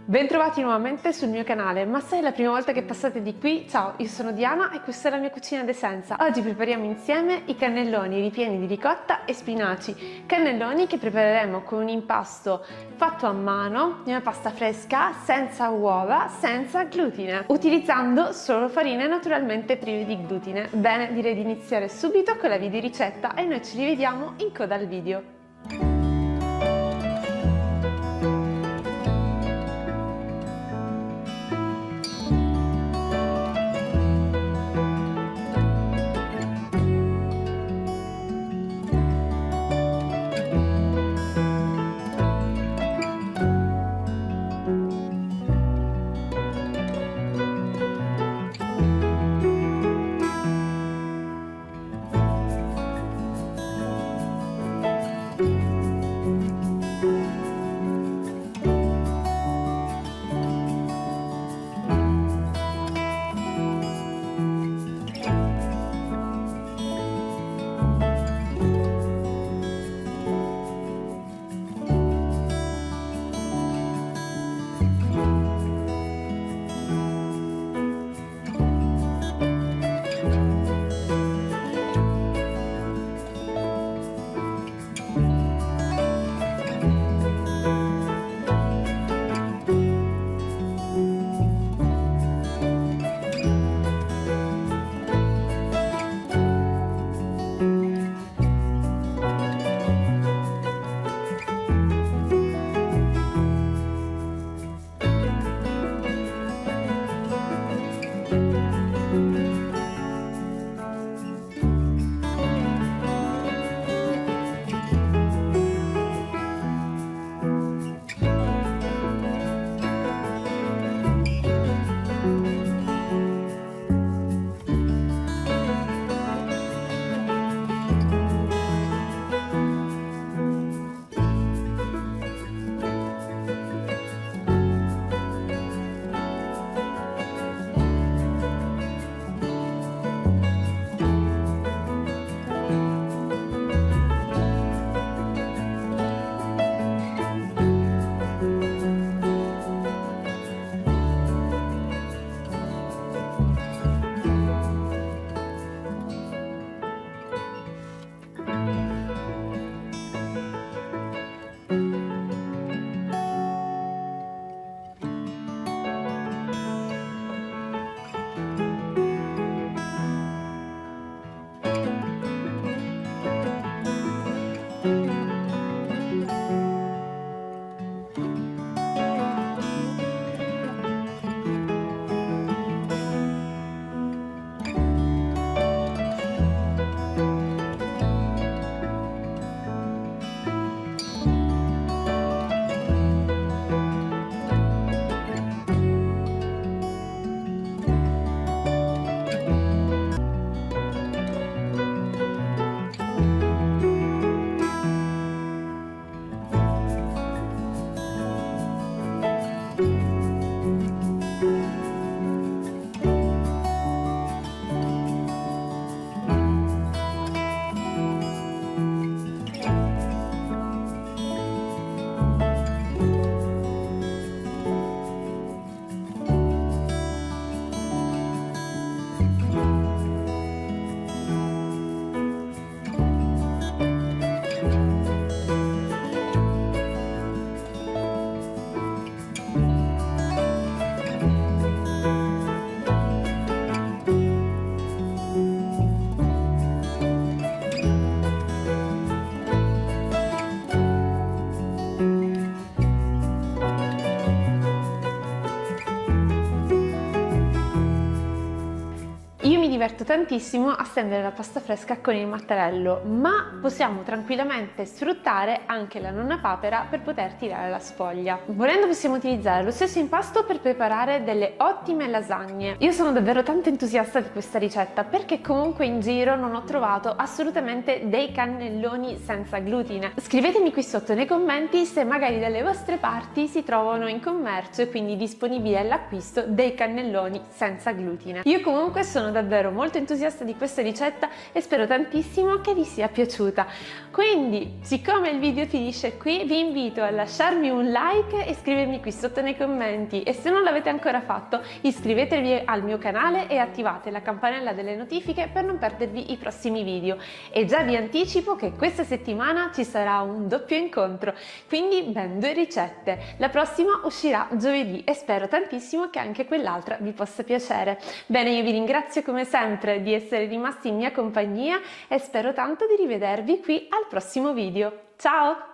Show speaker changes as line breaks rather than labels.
Bentrovati nuovamente sul mio canale, ma se è la prima volta che passate di qui, ciao, io sono Diana e questa è la mia cucina di Senza. Oggi prepariamo insieme i cannelloni ripieni di ricotta e spinaci, cannelloni che prepareremo con un impasto fatto a mano di una pasta fresca, senza uova, senza glutine, utilizzando solo farine naturalmente prive di glutine. Bene, direi di iniziare subito con la video ricetta e noi ci rivediamo in coda al video. Io mi diverto tantissimo a stendere la pasta fresca con il mattarello, ma possiamo tranquillamente sfruttare anche la nonna papera per poter tirare la sfoglia. Volendo possiamo utilizzare lo stesso impasto per preparare delle ottime lasagne. Io sono davvero tanto entusiasta di questa ricetta perché comunque in giro non ho trovato assolutamente dei cannelloni senza glutine. Scrivetemi qui sotto nei commenti se magari dalle vostre parti si trovano in commercio e quindi disponibili all'acquisto dei cannelloni senza glutine. Io comunque sono davvero molto entusiasta di questa ricetta e spero tantissimo che vi sia piaciuta. Quindi, siccome il video finisce qui, vi invito a lasciarmi un like e scrivermi qui sotto nei commenti, e se non l'avete ancora fatto iscrivetevi al mio canale e attivate la campanella delle notifiche per non perdervi i prossimi video. E già vi anticipo che questa settimana ci sarà un doppio incontro, quindi ben 2 ricette. La prossima uscirà giovedì e spero tantissimo che anche quell'altra vi possa piacere. Bene, io vi ringrazio come sempre di essere rimasti in mia compagnia e spero tanto di rivedervi qui al prossimo video. Ciao!